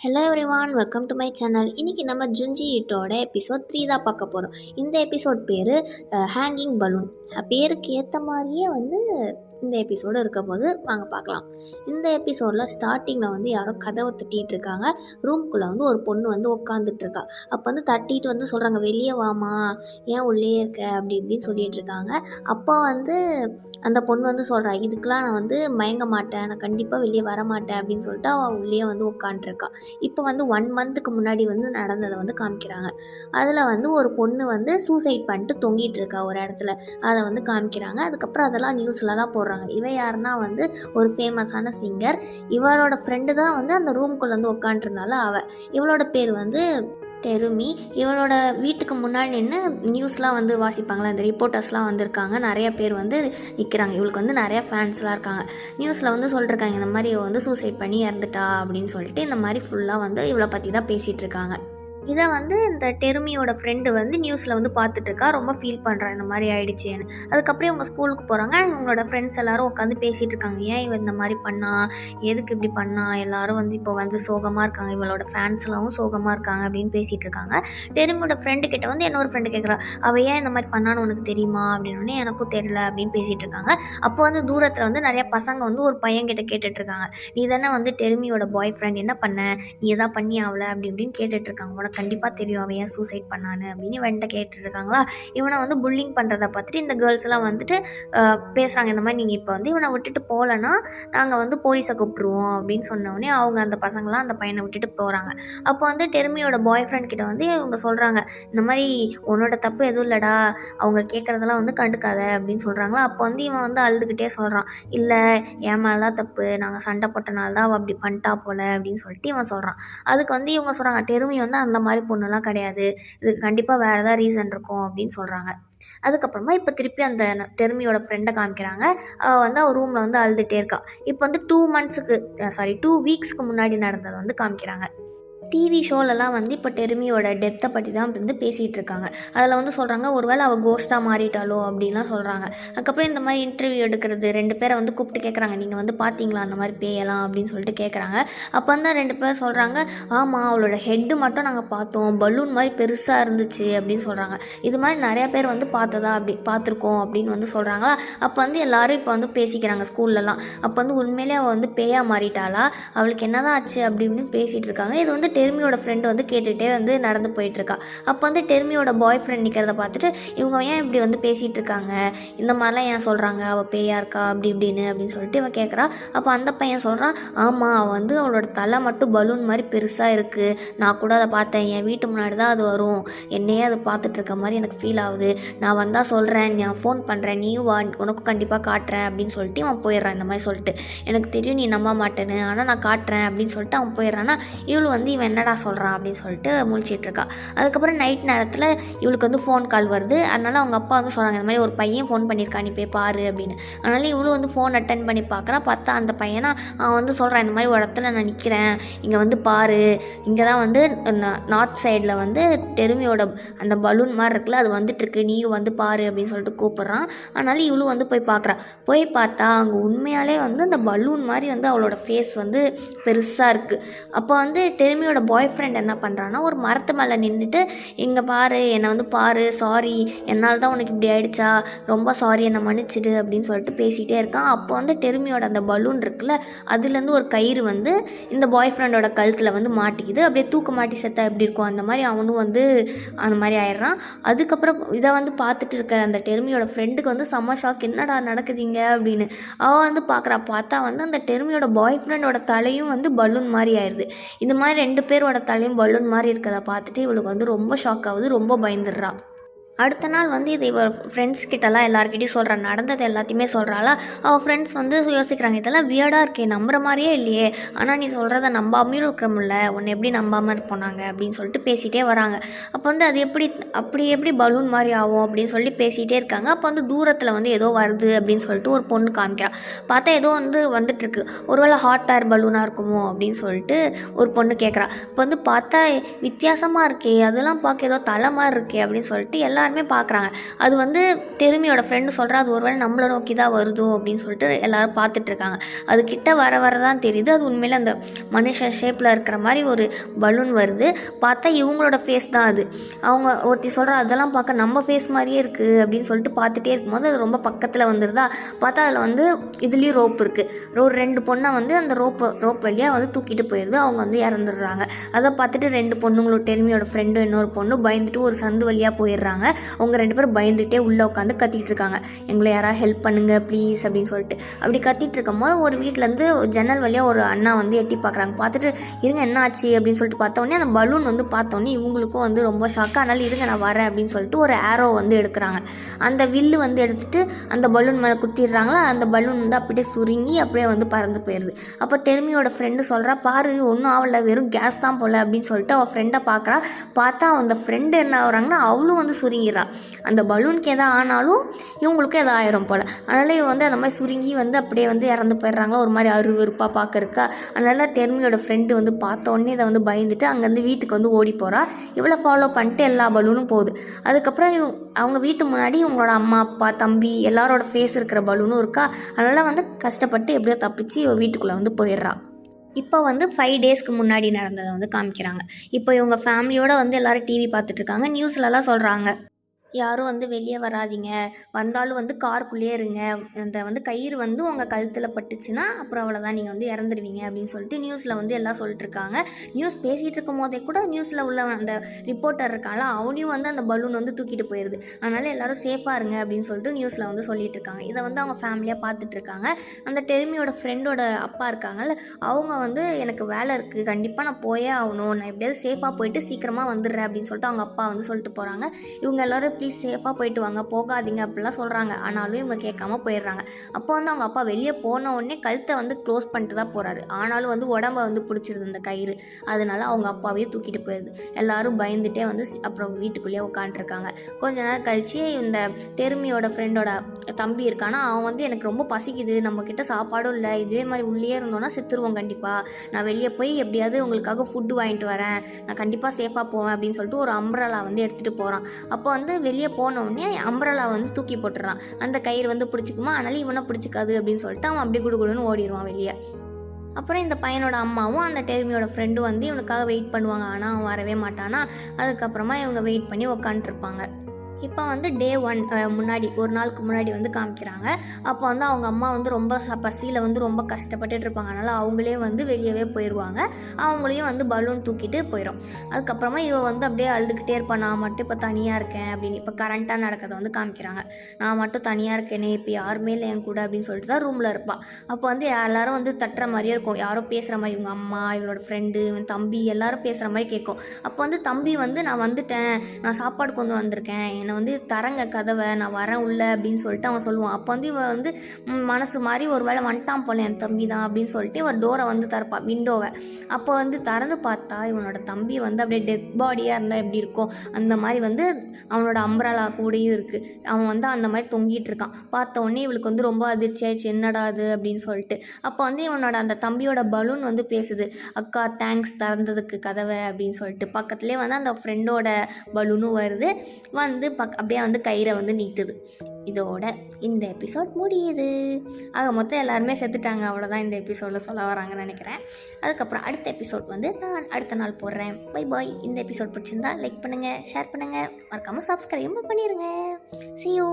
Hello everyone, welcome to my channel. இன்றைக்கி நம்ம ஜுஞ்சி இட்டோட episode 3 தான் பார்க்க போகிறோம். இந்த எபிசோட் பேர் ஹேங்கிங் பலூன். பேருக்கு ஏற்ற மாதிரியே இந்த எபிசோடு இருக்க போது வாங்க பார்க்கலாம். இந்த எபிசோடில் ஸ்டார்டிங்கில் யாரோ கதவை தட்டிகிட்டு இருக்காங்க. ரூம்குள்ளே ஒரு பொண்ணு உட்காந்துட்டு இருக்கா. அப்போ தட்டிட்டு சொல்கிறாங்க, வெளியே வாமா, ஏன் உள்ளே இருக்க அப்படி இப்படின்னு சொல்லிட்டு இருக்காங்க. அப்போ அந்த பொண்ணு சொல்கிறா, இதுக்கெலாம் நான் மயங்க மாட்டேன், நான் கண்டிப்பாக வெளியே வர மாட்டேன் அப்படின்னு சொல்லிட்டு அவள் உள்ளே உட்காந்துருக்கா. இப்போ 1 மந்த்துக்கு முன்னாடி நடந்ததை காமிக்கிறாங்க. அதில் ஒரு பொண்ணு சூசைட் பண்ணிட்டு தொங்கிட்டு இருக்கா ஒரு இடத்துல. அதை காமிக்கிறாங்க. அதுக்கப்புறம் அதெல்லாம் நியூஸில் தான் போடுறாங்க. இவ யாருன்னா ஒரு ஃபேமஸான சிங்கர். இவளோட ஃப்ரெண்டு தான் அந்த ரூம்குள்ளே உட்காந்துருந்தால இவளோட பேர் டெருமி. இவளோட வீட்டுக்கு முன்னாடி நின்று நியூஸ்லாம் வாசிப்பாங்களா, இந்த ரிப்போர்ட்டர்ஸ்லாம் வந்திருக்காங்க. நிறைய பேர் நிற்கிறாங்க. இவளுக்கு நிறையா ஃபேன்ஸ்லாம் இருக்காங்க. நியூஸில் சொல்லிருக்காங்க, இந்த மாதிரி சூசைட் பண்ணி இறந்துட்டா அப்படின்னு சொல்லிட்டு இந்த மாதிரி ஃபுல்லாக இவளை பற்றி தான் பேசிகிட்டு இருக்காங்க. இதை இந்த டெருமியோட ஃப்ரெண்டு நியூஸில் பார்த்துட்ருக்கா. ரொம்ப ஃபீல் பண்ணுறா, இந்த மாதிரி ஆகிடுச்சேன்னு. அதுக்கப்புறம் இவங்க ஸ்கூலுக்கு போகிறாங்க. இவங்களோட ஃப்ரெண்ட்ஸ் எல்லோரும் உட்காந்து பேசிகிட்டு இருக்காங்க. ஏன் இவன் இந்த மாதிரி பண்ணா, எதுக்கு இப்படி பண்ணா, எல்லோரும் இப்போ சோகமாக இருக்காங்க, இவளோட ஃபேன்ஸ்லாம் சோகமாக இருக்காங்க அப்படின்னு பேசிகிட்டு இருக்காங்க. டெருமியோட ஃப்ரெண்டு கிட்ட என்னோட ஃப்ரெண்டு கேட்குறா, அவள் ஏன் இந்த மாதிரி பண்ணான்னு உனக்கு தெரியுமா அப்படின்னு. எனக்கும் தெரியல அப்படின்னு பேசிகிட்டு இருக்காங்க. அப்போ தூரத்தில் நிறையா பசங்க ஒரு பையன்கிட்ட கேட்டுட்ருக்காங்க, நீ தானே டெருமியோட பாய் ஃப்ரெண்ட், என்ன பண்ண, நீ எதா பண்ணி ஆகலை அப்படி இப்படின்னு கேட்டுட்ருக்காங்க. கண்டிப்பாக தெரியும் அவன் ஏன் சூசைட் பண்ணான்னு அப்படின்னு இவன்கிட்ட கேட்டுருக்காங்களா. இவனை புல்லிங் பண்ணுறதை பார்த்துட்டு இந்த கேர்ள்ஸ் எல்லாம் பேசுகிறாங்க, இந்த மாதிரி நீங்கள் இப்போ இவனை விட்டுட்டு போகலன்னா நாங்கள் போலீஸை கூப்பிட்ருவோம் அப்படின்னு சொன்னோடனே அவங்க அந்த பசங்களாம் அந்த பையனை விட்டுட்டு போகிறாங்க. அப்போ டெருமியோட பாய் ஃப்ரெண்ட் கிட்ட இவங்க சொல்கிறாங்க, இந்த மாதிரி உன்னோட தப்பு எதுவும் இல்லைடா, அவங்க கேட்குறதெல்லாம் கண்டுக்காத அப்படின்னு சொல்கிறாங்களா. அப்போ இவன் அழுதுகிட்டே சொல்கிறான், இல்லை என் மேலே தான் தப்பு, நாங்கள் சண்டை போட்டனால தான் அவள் அப்படி பண்ணிட்டா போல அப்படின்னு சொல்லிட்டு இவன் சொல்கிறான். அதுக்கு இவங்க சொல்கிறாங்க, டெருமி அந்த மாதிரி பொண்ணுலாம் கிடையாது, இதுக்கு கண்டிப்பாக வேறு ஏதாவது ரீசன் இருக்கும் அப்படின்னு சொல்கிறாங்க. அதுக்கப்புறமா இப்போ திருப்பி அந்த டெருமியோட ஃப்ரெண்டை காமிக்கிறாங்க. அவள் அவள் ரூமில் அழுதுகிட்டே இருக்கா. இப்போ 2 வீக்ஸ்க்கு முன்னாடி நடந்ததை காமிக்கிறாங்க. டிவி ஷோலெலாம் இப்போ டெருமியோட டெத்தை பற்றி தான் பேசிகிட்டு இருக்காங்க. அதில் சொல்கிறாங்க, ஒருவேளை அவள் கோஸ்ட்டாக மாறிட்டாலோ அப்படின்லாம் சொல்கிறாங்க. அதுக்கப்புறம் இந்த மாதிரி இன்டர்வியூ எடுக்கிறது 2 பேரை கூப்பிட்டு கேட்குறாங்க, நீங்கள் பார்த்தீங்களா அந்த மாதிரி பேயலாம் அப்படின்னு சொல்லிட்டு கேட்குறாங்க. அப்போ 2 பேர் சொல்கிறாங்க, ஆமாம் அவளோட ஹெட்டு மட்டும் நாங்கள் பார்த்தோம், பலூன் மாதிரி பெருசாக இருந்துச்சு அப்படின்னு சொல்கிறாங்க. இது மாதிரி நிறையா பேர் பார்த்ததா அப்படி பார்த்துருக்கோம் அப்படின்னு சொல்கிறாங்களா. அப்போ எல்லோரும் இப்போ பேசிக்கிறாங்க ஸ்கூல்லலாம். அப்போ உண்மையிலே அவள் பேயாக மாறிட்டாளா, அவளுக்கு என்ன தான் ஆச்சு அப்படின்னு பேசிகிட்டு இருக்காங்க. இது டெருமியோட ஃப்ரெண்டு கேட்டுகிட்டே நடந்து போயிட்டுருக்கா. அப்போ டெருமியோட பாய் ஃப்ரெண்ட் நிற்கிறத பார்த்துட்டு இவங்க ஏன் இப்படி பேசிகிட்டு இருக்காங்க, இந்த மாதிரிலாம் ஏன் சொல்கிறாங்க, அவள் பேயா இருக்கா அப்படி அப்படின்னு சொல்லிட்டு இவன் கேட்குறா. அப்போ அந்த பையன் சொல்கிறான், ஆமாம் அவள் அவளோட தலை மட்டும் பலூன் மாதிரி பெருசாக இருக்குது, நான் கூட அதை பார்த்தேன், என் வீட்டு முன்னாடி தான் அது வரும், என்னையே அதை பார்த்துட்டு இருக்க மாதிரி எனக்கு ஃபீல் ஆகுது, நான் வந்தால் சொல்கிறேன், நான் ஃபோன் பண்ணுறேன், நீயும் வா, உனக்கும் கண்டிப்பாக காட்டுறேன் அப்படின்னு சொல்லிட்டு அவன் போயிடுறான். இந்த மாதிரி சொல்லிட்டு எனக்கு தெரியும் நீ நம்ப மாட்டேன்னு, ஆனால் நான் காட்டுறேன் அப்படின்னு சொல்லிட்டு அவன் போயிடுறான்னா இவளு இவன் என்னடா சொல்கிறான் அப்படின்னு சொல்லிட்டு முழிச்சிட்ருக்கா. அதுக்கப்புறம் நைட் நேரத்தில் இவளுக்கு ஃபோன் கால் வருது. அதனால் அவங்க அப்பா சொல்கிறாங்க, இந்த மாதிரி ஒரு பையன் ஃபோன் பண்ணியிருக்கா, நீ போய் பாரு அப்படின்னு. அதனால் இவளும் ஃபோன் அட்டன் பண்ணி பார்க்குறா. பார்த்தா அந்த பையனா அவன் சொல்கிறான், இந்த மாதிரி ஒரு இடத்துல நான் நிற்கிறேன், இங்கே பாரு, இங்கே தான் நார்த் சைடில் டெருமியோட அந்த பலூன் மாதிரி இருக்குல்ல, அது வந்துட்டுருக்கு, நீயும் பாரு அப்படின்னு சொல்லிட்டு கூப்பிட்றான். அதனால் இவளும் போய் பார்க்குறா. போய் பார்த்தா அங்கே உண்மையாலே அந்த பலூன் மாதிரி அவளோட ஃபேஸ் பெருசாக இருக்குது. அப்போ டெருமியோட பாய் ஃப்ரெண்ட் என்ன பண்ணுறான்னா, ஒரு மரத்து மேலே நின்றுட்டு, இங்கே பாரு, என்னை பாரு, சாரி, என்னால் தான் உனக்கு இப்படி ஆகிடுச்சா, ரொம்ப சாரி, என்னை மன்னிச்சிடு அப்படின்னு சொல்லிட்டு பேசிகிட்டே இருக்கான். அப்போ டெருமியோட அந்த பலூன் இருக்குல்ல, அதுலேருந்து ஒரு கயிறு இந்த பாய் ஃப்ரெண்டோட கழுத்தில் மாட்டிக்குது. அப்படியே தூக்க மாட்டி செத்தா எப்படி இருக்கும் அந்த மாதிரி அவனும் அந்த மாதிரி ஆயிடுறான். அதுக்கப்புறம் இதை பார்த்துட்டு இருக்க அந்த டெருமியோட ஃப்ரெண்டுக்கு செம்ம ஷாக், என்னடா நடக்குதுங்க அப்படின்னு. அவள் பார்க்குறா. பார்த்தா அந்த டெருமியோட பாய் ஃப்ரெண்டோட தலையும் பலூன் மாதிரி ஆயிடுது. இந்த மாதிரி 2 பேரோட தலையும் பலூன் மாதிரி இருக்கிறத பார்த்துட்டு இவளுக்கு ரொம்ப ஷாக் ஆகுது, ரொம்ப பயந்துடுறா. அடுத்த நாள் இதை இவள் ஃப்ரெண்ட்ஸ் கிட்டலாம் எல்லாருக்கிட்டையும் சொல்கிறா, நடந்தது எல்லாத்தையுமே சொல்கிறாளா. அவள் ஃப்ரெண்ட்ஸ் யோசிக்கிறாங்க, இதெல்லாம் வியர்டாக இருக்கே, நம்புற மாதிரியே இல்லையே, ஆனால் நீ சொல்கிறத நம்பாமையும் இருக்க முடியல, உன்னை எப்படி நம்பாமல் போனாங்க அப்படின்னு சொல்லிட்டு பேசிகிட்டே வராங்க. அப்போ அது எப்படி பலூன் மாதிரி ஆகும் அப்படின்னு சொல்லி பேசிகிட்டே இருக்காங்க. அப்போ தூரத்தில் ஏதோ வருது அப்படின்னு சொல்லிட்டு ஒரு பொண்ணு காமிக்கிறா. பார்த்தா ஏதோ வந்துட்டுருக்கு, ஒருவேளை ஹாட் ஏர் பலூனாக இருக்குமோ அப்படின்னு சொல்லிட்டு ஒரு பொண்ணு கேட்குறா. இப்போ பார்த்தா வித்தியாசமாக இருக்கே, அதெல்லாம் பார்க்க ஏதோ தலை மாதிரி இருக்கே அப்படின்னு சொல்லிட்டு எல்லாரும் எல்லாருமே பார்க்குறாங்க. அது வந்து டெருமியோட ஃப்ரெண்டு சொல்கிறா, அது ஒருவேளை நம்மளை நோக்கி தான் வருதோ அப்படின்னு சொல்லிட்டு எல்லோரும் பார்த்துட்ருக்காங்க. அது கிட்ட வர தான் தெரியுது, அது உண்மையிலே அந்த மனுஷன் ஷேப்பில் இருக்கிற மாதிரி ஒரு பலூன் வருது. பார்த்தா இவங்களோட ஃபேஸ் தான் அது. அவங்க ஒருத்தி சொல்கிறா, அதெல்லாம் பார்க்க நம்ம ஃபேஸ் மாதிரியே இருக்குது அப்படின்னு சொல்லிட்டு பார்த்துட்டே இருக்கும்போது அது ரொம்ப பக்கத்தில் வந்துடுதா. பார்த்தா அதில் வந்து இதுலேயும் ரோப் இருக்குது. ஒரு 2 பொண்ணை வந்து அந்த ரோப் வழியாக வந்து தூக்கிட்டு போயிடுது. அவங்க வந்து இறந்துடுறாங்க. அதை பார்த்துட்டு 2 பொண்ணுங்களும் டெருமியோட ஃப்ரெண்டும் இன்னொரு பொண்ணு பயந்துட்டு ஒரு சந்து வழியாக போயிடுறாங்க. அவங்க 2 பேரும் பயந்துகிட்டே உள்ளே உட்காந்து கத்திட்டு இருக்காங்க, எங்களை யாராவது ஹெல்ப் பண்ணுங்க ப்ளீஸ் அப்படின்னு சொல்லிட்டு. அப்படி கத்திட்டு இருக்கும்போது ஒரு வீட்டிலேருந்து ஜன்னல் வழியாக ஒரு அண்ணா வந்து எட்டி பார்க்குறாங்க. பார்த்துட்டு இருங்க என்ன ஆச்சு அப்படின்னு சொல்லிட்டு பார்த்தோன்னே அந்த பலூன் வந்து பார்த்தோன்னே இவங்களுக்கும் வந்து ரொம்ப ஷாக்காக, அதனால் இருங்க நான் வரேன் அப்படின்னு சொல்லிட்டு ஒரு ஆரோ வந்து எடுக்கிறாங்க. அந்த வில்லு வந்து எடுத்துகிட்டு அந்த பலூன் மேலே குத்திடுறாங்களா. அந்த பலூன் வந்து அப்படியே சுருங்கி அப்படியே வந்து பறந்து போயிடுது. அப்போ டெருமியோட ஃப்ரெண்டு சொல்கிறா, பாரு ஒன்றும் ஆகலை, வெறும் கேஸ் தான் போல அப்படின்னு சொல்லிட்டு அவள் ஃப்ரெண்டை பார்க்குறா. பார்த்தா அந்த ஃப்ரெண்டு என்ன ஆகுறாங்கன்னா அவளும் வந்து சுருங்கிடுறா. அந்த பலூனுக்கு எதாவது ஆனாலும் இவங்களுக்கும் எதாவது ஆயிரும் போல். அதனால் இவன் வந்து அந்த மாதிரி சுருங்கி வந்து அப்படியே வந்து இறந்து போயிடுறாங்களா. ஒரு மாதிரி அருவருப்பாக பார்க்கறக்கா. அதனால் டெருமியோட ஃப்ரெண்டு வந்து பார்த்தோன்னே இதை வந்து பயந்துட்டு அங்கேருந்து வீட்டுக்கு வந்து ஓடி போகிறா. இவளை ஃபாலோ பண்ணிட்டு எல்லா பலூனும் போகுது. அதுக்கப்புறம் அவங்க வீட்டு முன்னாடி இவங்களோட அம்மா அப்பா தம்பி எல்லாரோட ஃபேஸ் இருக்கிற பலூனும் இருக்கா. அதனால் வந்து கஷ்டப்பட்டு எப்படியோ தப்பிச்சு வீட்டுக்குள்ளே வந்து போயிடுறா. இப்போ வந்து 5 டேஸ்க்கு முன்னாடி நடந்ததை வந்து காமிக்கிறாங்க. இப்போ இவங்க ஃபேமிலியோடு வந்து எல்லோரும் டிவி பார்த்துட்ருக்காங்க. நியூஸ்லலாம் சொல்கிறாங்க, யாரும் வந்து வெளியே வராதீங்க, வந்தாலும் வந்து காருக்குள்ளேயே இருங்க, அந்த வந்து கயிறு வந்து உங்கள் கழுத்தில் பட்டுச்சுன்னா அப்புறம் அவ்வளோதான், நீங்கள் வந்து இறந்துடுவீங்க அப்படின்னு சொல்லிட்டு நியூஸில் வந்து எல்லாம் சொல்லிட்டுருக்காங்க. நியூஸ் பேசிகிட்டு இருக்கும் போதே கூட நியூஸில் உள்ள அந்த ரிப்போர்ட்டர் இருக்காங்களா, அவனையும் வந்து அந்த பலூன் வந்து தூக்கிட்டு போயிடுது. அதனால் எல்லோரும் சேஃபாக இருங்க அப்படின்னு சொல்லிட்டு நியூஸில் வந்து சொல்லிட்டு இருக்காங்க. இதை வந்து அவங்க ஃபேமிலியாக பார்த்துட்ருக்காங்க. அந்த டெருமியோட ஃப்ரெண்டோட அப்பா இருக்காங்கல்ல, அவங்க வந்து எனக்கு வேலை இருக்குது, கண்டிப்பாக நான் போயே ஆகணும், நான் எப்படியாவது சேஃபாக போயிட்டு சீக்கிரமாக வந்துடுறேன் அப்படின்னு சொல்லிட்டு அவங்க அப்பா வந்து சொல்லிட்டு போகிறாங்க. இவங்க எல்லோரும் ப்ளீஸ் சேஃபாக போயிட்டு வாங்க, போகாதீங்க அப்படிலாம் சொல்கிறாங்க. ஆனாலும் இவங்க கேட்காம போயிடுறாங்க. அப்போ வந்து அவங்க அப்பா வெளியே போன உடனே கழுத்தை வந்து க்ளோஸ் பண்ணிட்டு தான் போகிறாரு. ஆனாலும் வந்து உடம்ப வந்து பிடிச்சிருது அந்த கயிறு. அதனால அவங்க அப்பாவையே தூக்கிட்டு போயிடுது. எல்லோரும் பயந்துகிட்டே வந்து அப்புறம் வீட்டுக்குள்ளேயே உட்காந்துருக்காங்க. கொஞ்ச நேரம் கழித்து இந்த டெருமியோட ஃப்ரெண்டோட தம்பி இருக்கானா, அவன் வந்து எனக்கு ரொம்ப பசிக்குது, நம்மக்கிட்ட சாப்பாடும் இல்லை, இதே மாதிரி உள்ளே இருந்தோன்னா செத்துருவோம் கண்டிப்பாக, நான் வெளியே போய் எப்படியாவது உங்களுக்காக ஃபுட்டு வாங்கிட்டு வரேன், நான் கண்டிப்பாக சேஃபாக போவேன் அப்படின்னு சொல்லிட்டு ஒரு அம்ப்ரெல்லா வந்து எடுத்துகிட்டு போகிறான். அப்போ வந்து வெளியே போனோடனே அம்ப்ரெல்லா வந்து தூக்கி போட்டுறான். அந்த கயிறு வந்து பிடிச்சிக்குமா, அதனால இவனை பிடிச்சிக்காது அப்படின்னு சொல்லிட்டு அவன் அப்படியே குடுகுடுன்னு ஓடிடுவான் வெளியே. அப்புறம் இந்த பையனோட அம்மாவும் அந்த டெருமியோட ஃப்ரெண்டும் வந்து இவனுக்காக வெயிட் பண்ணுவாங்க. ஆனால் அவன் வரவே மாட்டானா. அதுக்கப்புறமா இவங்க வெயிட் பண்ணி உக்காந்துருப்பாங்க. இப்போ வந்து டே 1 முன்னாடி ஒரு நாளுக்கு முன்னாடி வந்து காமிக்கிறாங்க. அப்போ வந்து அவங்க அம்மா வந்து ரொம்ப பசியில் வந்து ரொம்ப கஷ்டப்பட்டுட்டு இருப்பாங்க. அதனால் அவங்களே வந்து வெளியவே போயிடுவாங்க. அவங்களையும் வந்து பலூன் தூக்கிட்டு போயிடும். அதுக்கப்புறமா இவ வந்து அப்படியே அழுதுகிட்டே இருப்பான், நான் மட்டும் இப்போ தனியாக இருக்கேன் அப்படின்னு. இப்போ கரண்ட்டாக நடக்கிறத வந்து காமிக்கிறாங்க. நான் மட்டும் தனியாக இருக்கேனே, இப்போ யாருமே இல்லை என் கூட அப்படின்னு சொல்லிட்டு தான் ரூமில் இருப்பாள். அப்போ வந்து எல்லாரும் வந்து தட்டுற மாதிரியே இருக்கும், யாரோ பேசுகிற மாதிரி, இவங்க அம்மா, இவளோட ஃப்ரெண்டு, இவன் தம்பி எல்லாரும் பேசுகிற மாதிரி கேட்கும். அப்போ வந்து தம்பி வந்து நான் வந்துட்டேன், நான் சாப்பாடு கொண்டு வந்திருக்கேன், என்னை வந்து தரங்க கதவை, நான் வரேன் உள்ள அப்படின்னு சொல்லிட்டு அவன் சொல்லுவான். அப்போ வந்து இவன் வந்து மனசு மாதிரி ஒரு வேளை வந்துட்டான் போல என் தம்பி தான் அப்படின்னு சொல்லிட்டு இவன் டோரை வந்து திறப்பான், விண்டோவை. அப்போ வந்து திறந்து பார்த்தா இவனோட தம்பி வந்து அப்படியே டெட் பாடியாக இருந்தால் எப்படி இருக்கும் அந்த மாதிரி வந்து அவனோட அம்ப்ரெல்லா கூடயும் இருக்குது. அவன் வந்து அந்த மாதிரி தொங்கிட்டு இருக்கான். பார்த்த உடனே இவளுக்கு வந்து ரொம்ப அதிர்ச்சி ஆயிடுச்சு, என்னடா அது அப்படின்னு சொல்லிட்டு. அப்போ வந்து இவனோட அந்த தம்பியோட பலூன் வந்து பேசுது, அக்கா தேங்க்ஸ் திறந்ததுக்கு கதவை அப்படின்னு சொல்லிட்டு. பக்கத்துலேயே வந்து அந்த ஃப்ரெண்டோட பலூனும் வருது, வந்து அப்படியே வந்து கயிறை வந்து நீட்டுது. இதோட இந்த எபிசோட் முடியுது. ஆக மொத்தம் எல்லாருமே செத்துட்டாங்க, அவ்வளோதான் இந்த எபிசோடில் சொல்ல வராங்கன்னு நினைக்கிறேன். அதுக்கப்புறம் அடுத்த எபிசோட் வந்து நான் அடுத்த நாள் போடுறேன். Bye bye. இந்த எபிசோட் பிடிச்சிருந்தா லைக் பண்ணுங்கள், ஷேர் பண்ணுங்கள், மறக்காமல் சப்ஸ்கிரைபும் பண்ணிடுங்க. See you.